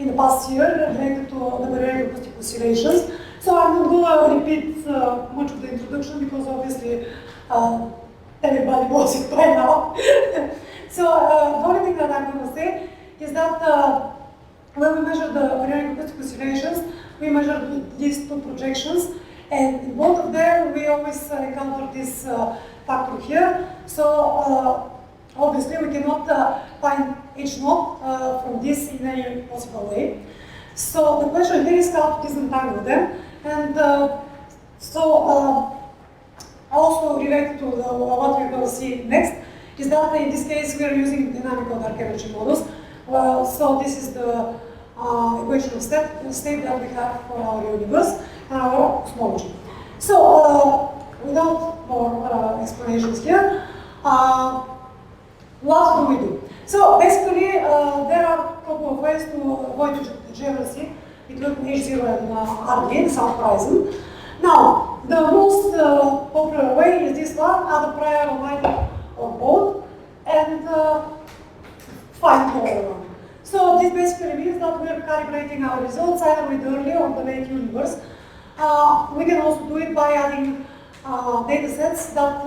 in the past year related to the barrier acoustic oscillations. So I'm not going to repeat much of the introduction because obviously everybody knows it by now. So the only thing that I'm going to say is that when we measure the barrier acoustic oscillations, we measure these two projections, and in both of them we always encounter this factor here. So obviously we cannot find H0 from this in any possible way. So the question here is how to disentangle them, and also related to what we're going to see next is that in this case we are using dynamical dark energy models. So this is the equation of state that we have for our universe and our cosmology. So without more explanations here, what do we do? So basically, there are a couple of ways to avoid degeneracy between H0 and RD, the South horizon. Now, the most popular way is this one, add a prior on either or both, and find the other one. So this basically means that we are calibrating our results either with the early or the late universe. We can also do it by adding datasets that,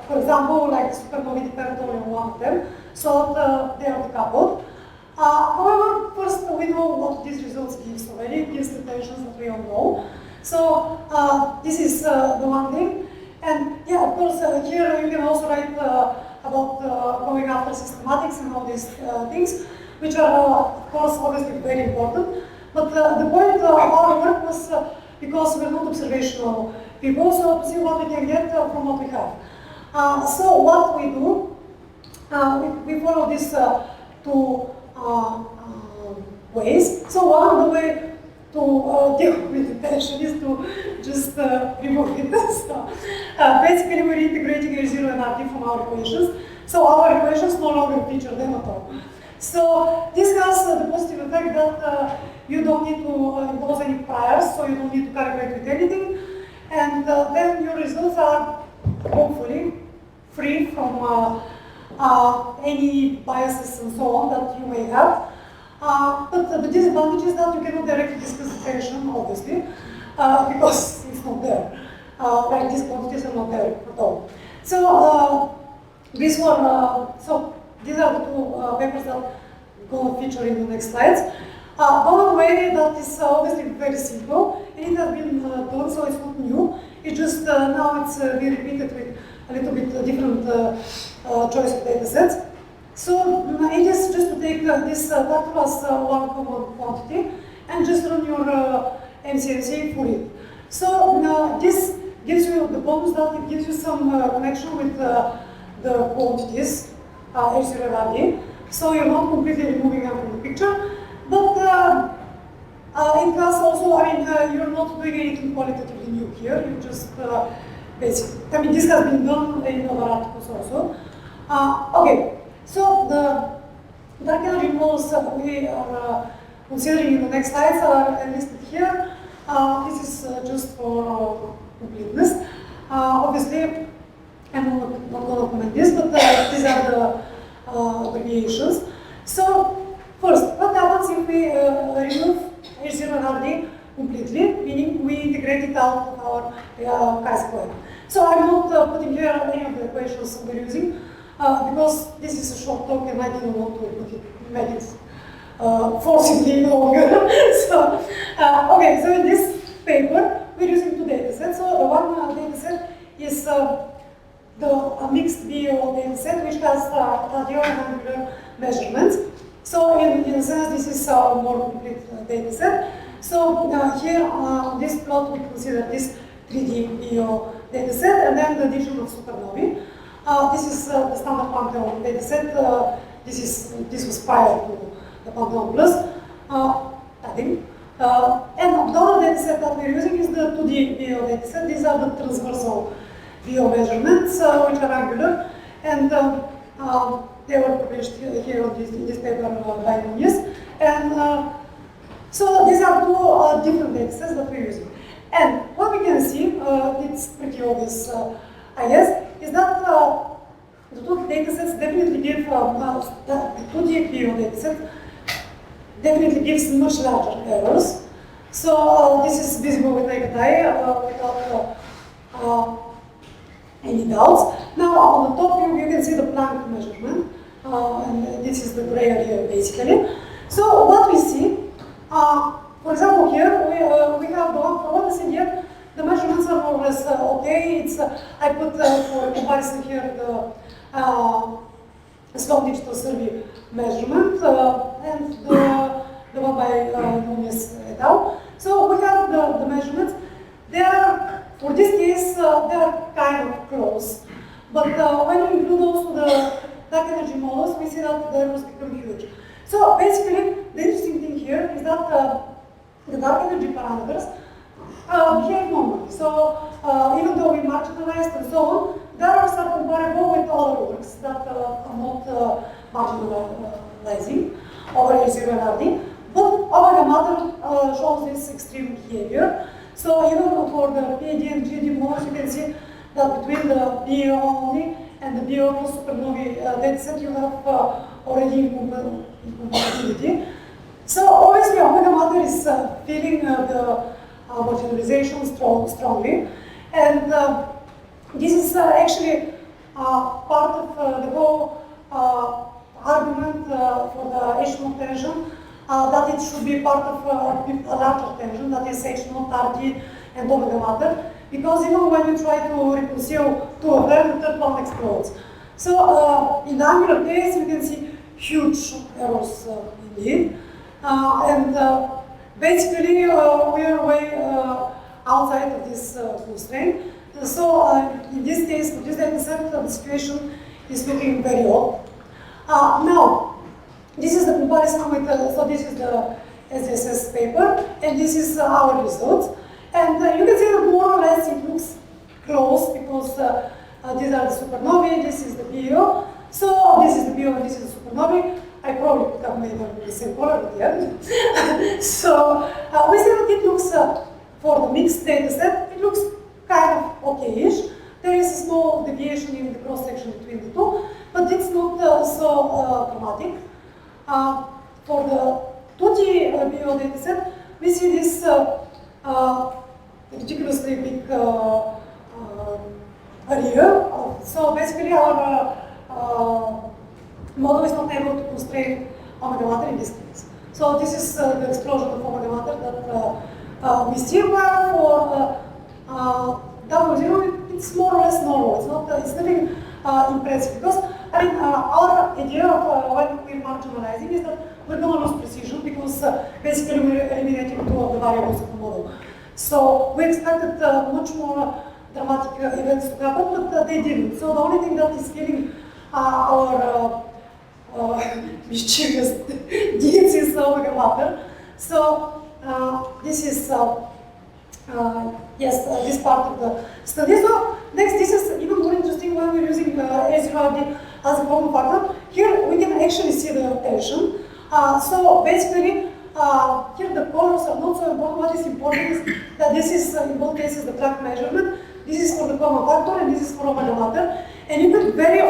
for example, like supernovae depend on one of them, so they are decoupled. However, first we know what these results gives already. It gives the tensions that we all know. So this is the one thing. And yeah, of course, here you can also write about going after systematics and all these things, which are, of course, obviously very important. But the point of our work was because we're not observational people, so to see what we can get from what we have. So what we do, we follow these two ways. So one of the way to deal with the tension is to just remove it. So, basically, we're integrating H0 and RT from our equations. So our equations no longer feature them at all. So this has the positive effect that you don't need to impose any priors, so you don't need to calibrate with anything. And then your results are hopefully free from any biases and so on that you may have. But the disadvantage is that you cannot directly discuss the tension, obviously, because it's not there. Like these quantities are not there at all. So these are the two papers that are going to feature in the next slides. One way that is obviously very simple, and it has been done, so it's not new. It's just now it's being repeated with a little bit different choice of data sets. So it is just to take this that plus one common quantity and just run your MCMC for it. So this gives you the bonus that it gives you some connection with the quantities, H0 and RD. So you're not completely removing them from the picture. But in class also, I mean, you're not doing anything qualitatively new here. You just basically, I mean, this has been done in other articles also. Okay. So the dark energy models that we are considering in the next slides are listed here. This is just for completeness. Obviously, I'm not going to comment this, but these are the abbreviations. So first, what happens if we remove H0 and RD completely, meaning we integrate it out of our chi-square? So I'm not putting here any of the equations we're using. Because this is a short talk and I didn't want to make it forcibly longer. So, okay, so in this paper, we're using two datasets. So the one dataset is a mixed BAO dataset, which has radial and angular measurements. So in a sense, this is a more complete dataset. So here on this plot, we consider this 3D BAO dataset and then the addition of supernovae. This is the standard Pantehon dataset. This was prior to the Pantehon Plus, I think. And the other dataset that we're using is the 2D BAO dataset. These are the transversal BAO measurements, which are angular, and they were published here in this paper by Nunez. And so these are two different datasets that we're using. And what we can see, it's pretty obvious, I guess, is that the two datasets definitely give the 2D BAO dataset definitely gives much larger errors. So this is visible with naked eye without any doubts. Now on the top you can see the Planck measurement, and this is the gray area basically. So what we see, for example here we have the one for what is in here. The measurements are more or less okay. It's I put for comparison here the Sloan Digital Survey measurement and the one by Nunes et al. So we have the measurements. They are, for this case, they are kind of close. But when you include also the dark energy models, we see that the errors become huge. So basically, the interesting thing here is that the dark energy parameters behave normally. So even though we marginalized and so on, there are some comparable with other works that are not marginalizing over A0 and RD. But our matter shows this extreme behavior. So even for the PAD and GD models, you can see that between the BAO only and the BAO plus supernovae dataset, you have already incompatibility. So obviously, omega matter is feeling the marginalization strongly, and this is actually part of the whole argument for the H0 tension. That it should be part of a larger tension, that is H0, RT, and omega matter, because even when you try to reconcile two of them, the third one explodes. So in the angular case, you can see huge errors indeed, and basically we are way outside of this constraint. So in this case, for this dataset, the situation is looking very odd. Now, this is the comparison with, so this is the SDSS paper, and this is our results. And you can see that more or less it looks close, because these are the supernovae, this is the BAO. So this is the BAO and this is the supernovae. I probably could have made them the same color at the end. So we see that it looks, for the mixed data set, it looks kind of okay-ish. There is a small deviation in the cross-section between the two, but it's not so dramatic. For the 2D BAO dataset, we see this ridiculously big area. So basically, our model is not able to constrain omega matter in this case. So this is the explosion of omega matter that we see. Where for W0, it's more or less normal. It's nothing impressive, because I mean our idea of when we're marginalizing is that we're going to lose precision, because basically we're eliminating two of the variables of the model. So we expected much more dramatic events to happen, but they didn't. So the only thing that is killing our mischievous deeds is omega matter. So this is yes, this part of the study. So next, this is even more interesting when we're using A0RD as a common factor. Here we can actually see the tension. So basically, here the colors are not so important. What is important is that this is, in both cases, the Planck measurement. This is for the common factor, and this is for omega matter. And you could very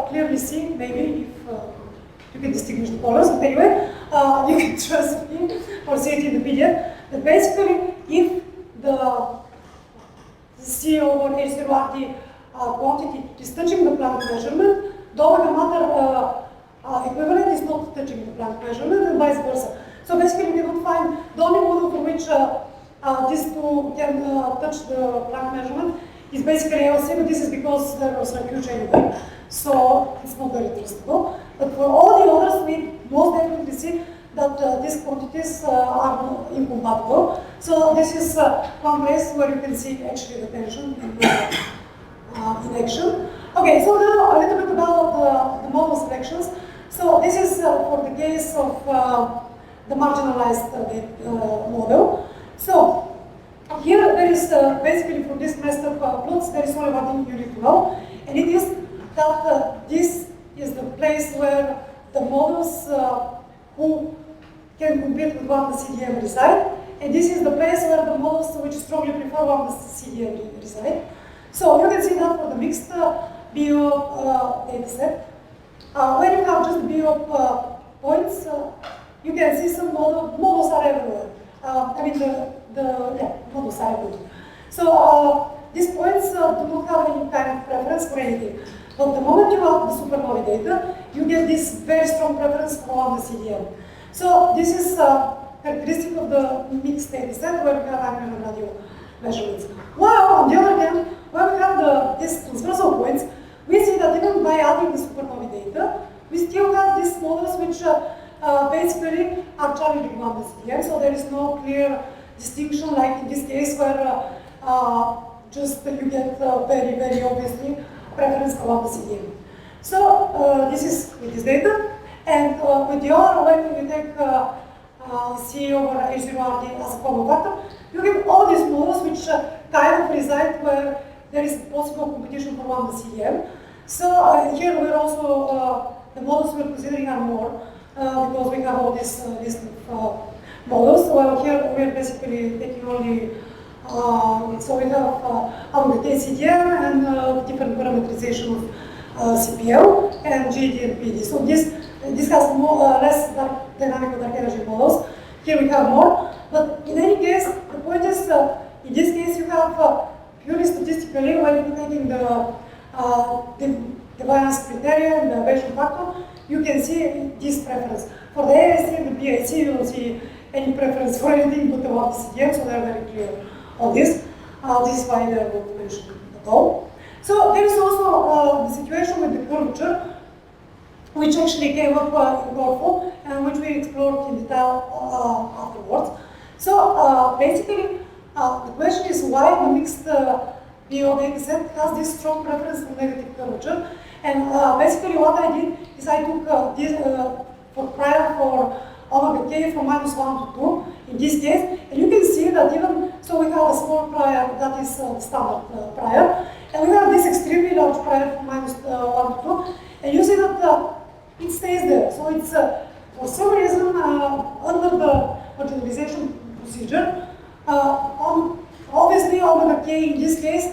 clearly see, maybe if you can distinguish the colors, but anyway, you can trust me or see it in the PDF, that basically, if the C over H0RT quantity is touching the Planck measurement, the omega matter equivalent is not touching the Planck measurement, and vice versa. So basically, we cannot find the only model for which these two can touch the Planck measurement is basically LC, but this is because there was a huge anyway, so it's not very trustable. But for all the others, we most definitely see that these quantities are incompatible. So this is one place where you can see actually the tension in action. Okay, so now a little bit about the model selections. So this is for the case of the marginalized model. So here there is basically for this messed up plots, there is only one thing you need to know, and it is that this is the place where the models who can compete with one the CDM reside, and this is the place where the models which strongly prefer one the CDM reside. So you can see that for the mixed BAO dataset, when you have just BAO points, you can see some models are everywhere. I mean, models are everywhere. So these points do not have any kind of preference for anything. But the moment you have the supernovae data, you get this very strong preference for the CDM. So this is characteristic of the mixed data set where we have angular and radio measurements. While on the other hand, when we have these transversal points, we see that even by adding the supernovae data, we still have these models which basically are challenging on the CDM. So there is no clear distinction like in this case where just you get very, very obviously preference along the CDM. So this is with this data, and with the other, when you take C over H0RD as a common factor, you get all these models which kind of reside where there is possible competition for one the CDM. So here we're also, the models we're considering are more, because we have all this list of models. Well, here we're basically taking only so we have our CDM and different parameterization of CPL and GD and PD. So this has less dynamical dark energy models. Here we have more, but in any case, the point is, in this case, you have purely statistically when you're taking the variance criteria and the Bayesian factor, you can see this preference. For the ASC and the BIC, you don't see any preference for anything but about the CDM, so they're very clear on this. This is why they're not mentioned at all. So there is also the situation with the curvature, which actually came up in Corfu, and which we explored in detail afterwards. So basically, the question is why the mixed BAO dataset has this strong preference for negative curvature. And basically what I did is I took this for prior for omega k from -1 to 2 in this case, and you can see that even so we have a small prior that is standard prior, and we have this extremely large prior from -1 to 2, and you see that it stays there. So it's for some reason under the marginalization procedure, obviously omega k in this case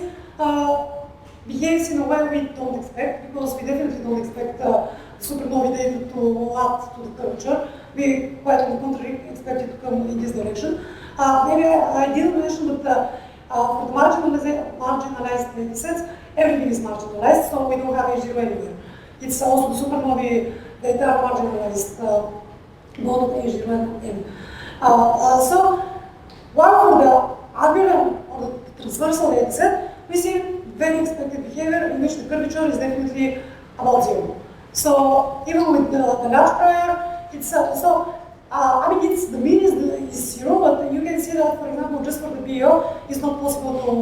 behaves in a way we don't expect, because we definitely don't expect supernovae data to add to the curvature. We, quite on the contrary, expect it to come in this direction. Maybe I didn't mention that for the marginalized data sets, everything is marginalized, so we don't have H0 anywhere. It's also the supernovae data are marginalized, both H0 and M. So, while for the angular or the transversal data set, we see very expected behavior in which the curvature is definitely about 0. So even with the large prior, it's I mean the mean is 0, but you can see that, for example, just for the BAO, it's not possible to.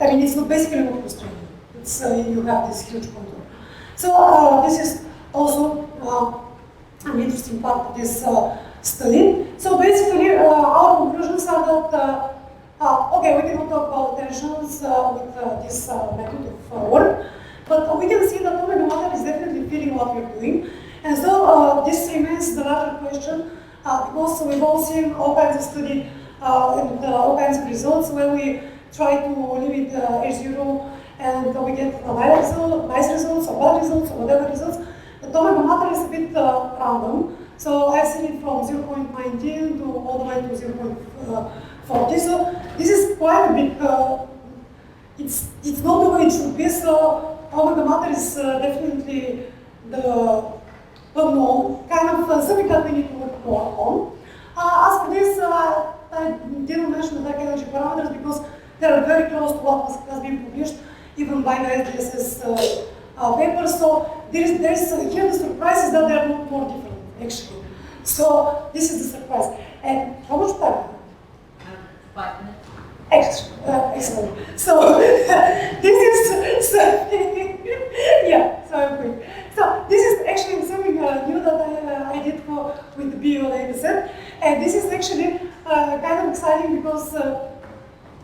I mean, it's not basically not constrained. It's you have this huge contour. So this is also an interesting part of this study. So basically, our conclusions are that. Okay, we cannot talk about tensions with this method of work, but we can see that omega matter is definitely feeling what we're doing. And so this remains the larger question, because we've all seen all kinds of study and all kinds of results where we try to limit H0 and we get nice results or bad results or whatever results. But omega matter is a bit random. So I've seen it from 0.19 to all the way to 0.40. So this is quite a big, it's not the way it should be, so omega matter is definitely the unknown, kind of something that we need to work more on. As for this, I didn't mention the dark energy parameters because they are very close to what has been published, even by the SDSS papers. So here the surprise is that they are not more different, actually. So this is the surprise. And how much time? 5 minutes. Excellent. So this is yeah. So I'm quick. So this is actually something new that I did with the BAO dataset, and this is actually kind of exciting because,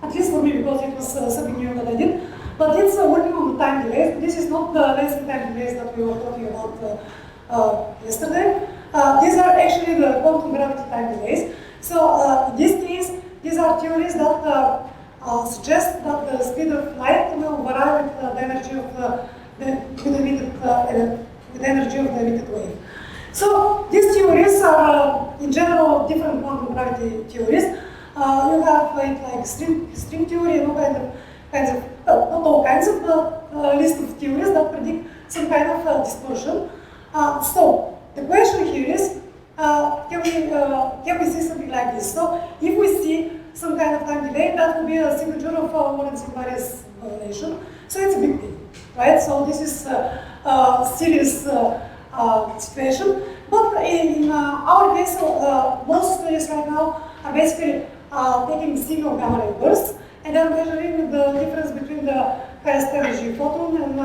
at least for me, because it was something new that I did. But it's working on the time delays. This is not the laser time delays that we were talking about yesterday. These are actually the quantum gravity time delays. So in this case, these are theories that suggest that the speed of light will vary with the energy of the emitted wave. So these theories are, in general, different quantum gravity theories. You have like string theory and all kinds of not all kinds of list of theories that predict some kind of dispersion. So the question here is, can we see something like this? So if we see some kind of time delay, that will be a signature of Lorentz invariance violation. So it's a big deal, right? So this is a serious situation. But in our case, most studies right now are basically taking single gamma ray bursts and then measuring the difference between the highest energy photon and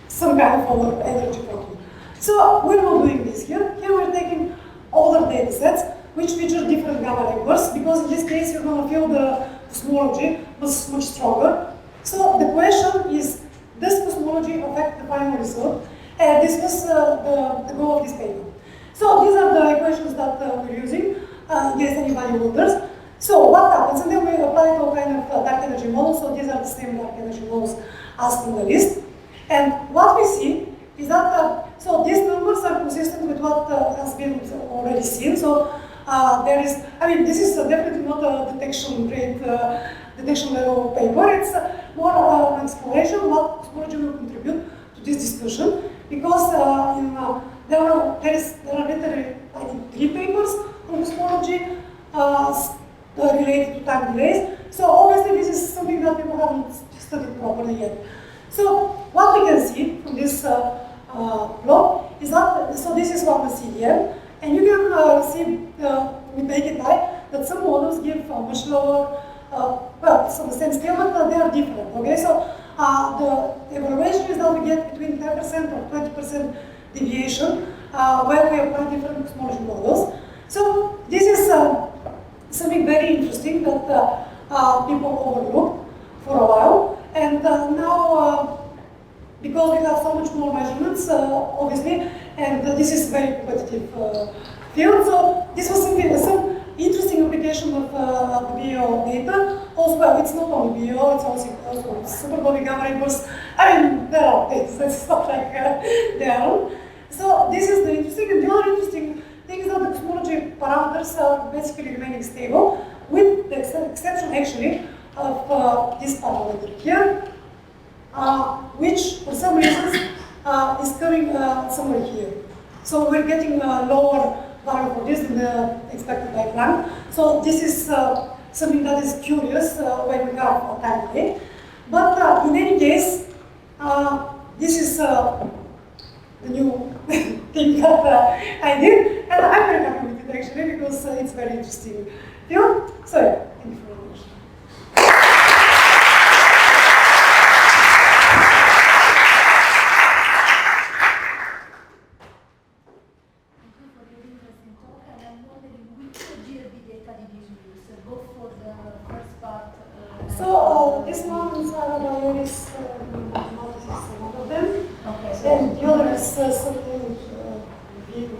some kind of lower energy photon. So we're not doing this here. Here we're taking older data sets which feature different gamma ray bursts, because in this case you're going to feel the cosmology was much stronger. So the question is, does cosmology affect the final result? This was the goal of this paper. So these are the equations that we're using, in case anybody wonders. So what happens? And then we apply to a kind of dark energy model. So these are the same dark energy models as in the list. And what we see is that, so these numbers are consistent with what has been already seen. So there is, I mean, this is definitely not a detection rate, detection level paper. It's more an exploration what cosmology will contribute to this discussion. Because there are literally, I think, 3 papers on cosmology related to time delays. So obviously this is something that people haven't studied properly yet. So what we can see from this plot is that, so this is what we see here. And you can see with naked eye that some models give much lower, well, it's on the same scale, but they are different, okay? So the evaluation is that we get between 10% or 20% deviation when we apply different cosmology models. So this is something very interesting that people overlooked for a while. And now, because we have so much more measurements, obviously, and this is a very competitive field, so this was something, some interesting application of the BAO data. Also, well, it's not only BAO, it's also superbody gamma ray bursts. I mean, there are things, it's not like they are. So this is the interesting, and the other interesting thing is that the cosmology parameters are basically remaining stable, with the exception actually of this parameter here, which for some reasons is coming somewhere here. So we're getting a lower value for this than the expected by Planck. So this is something that is curious when we have a time delay. But in any case, this is the new thing that I did, and I'm very happy with it actually, because it's very interesting field. So yeah, thank you very much. So this one is Bayoris mathematics, one of them. Okay. And the other is something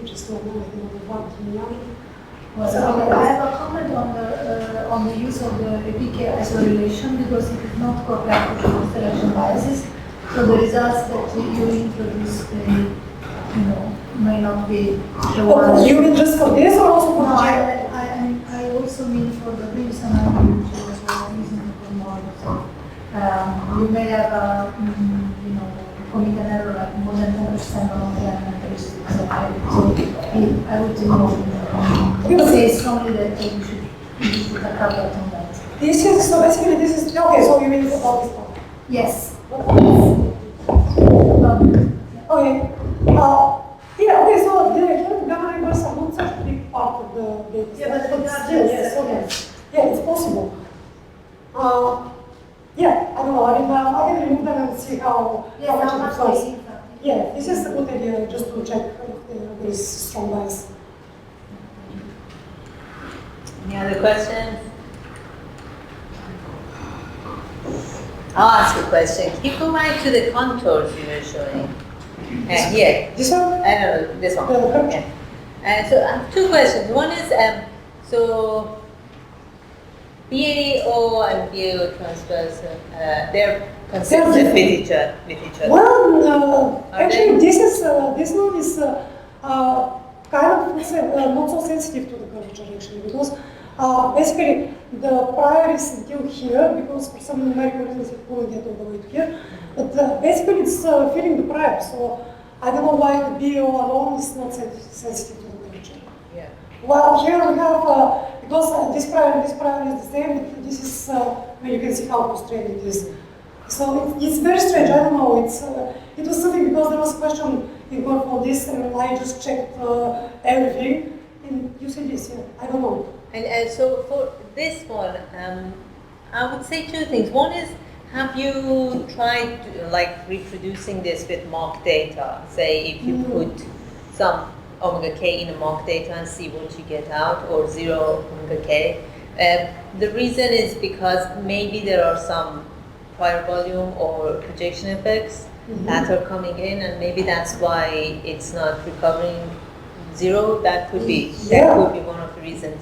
which is not one million. I have a comment on the use of the PK isolation, because it is not correct with selection biases. So the results that you introduced, may not be the ones. You mean just for this or also for no, I also mean for the previous analysis, which was using the model. So you may have, commit an error like more than 10% on the characteristics. So I would say strongly that you should have covered on that. This is, so basically this is, okay, so you mean about this one? Yes. Okay. Yeah, okay, so the gamma ray bursts are not such a big part of the data. Yeah, but still, yes, okay. Yeah, it's possible. Yeah, I don't know, I can remove them and see how much it was. Yeah, this is a good idea, just to check if there is strong bias. Any other questions? I'll ask a question. Can you go back to the contours you were showing? Here. This one? I don't know, this one. Yeah. So I have 2 questions. One is, so BAO and BAO transfers, they're consistent with each other. Well, actually, this one is kind of not so sensitive to the curvature actually, because basically the prior is until here, because for some numerical reasons it couldn't get all the way to here, but basically it's filling the prior, so I don't know why the BAO alone is not sensitive to the curvature. Yeah. Well, here we have, because this prior and this prior is the same, but this is where you can see how constrained it is. So it's very strange, I don't know, it was something because there was a question in work on this and I just checked everything and you see this, yeah, I don't know. And so for this one, I would say two things. One is, have you tried like reproducing this with mock data? Say if you put some omega k in a mock data and see what you get out, or 0 omega k. The reason is because maybe there are some prior volume or projection effects that are coming in, and maybe that's why it's not recovering 0. That could be one of the reasons.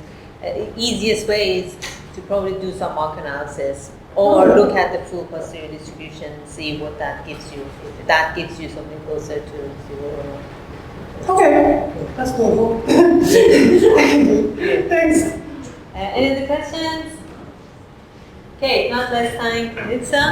Easiest way is to probably do some mock analysis or look at the full posterior distribution and see what that gives you. If that gives you something closer to 0 or not. Okay, that's normal. Thanks. Any other questions? Okay, not last time, Denitsa.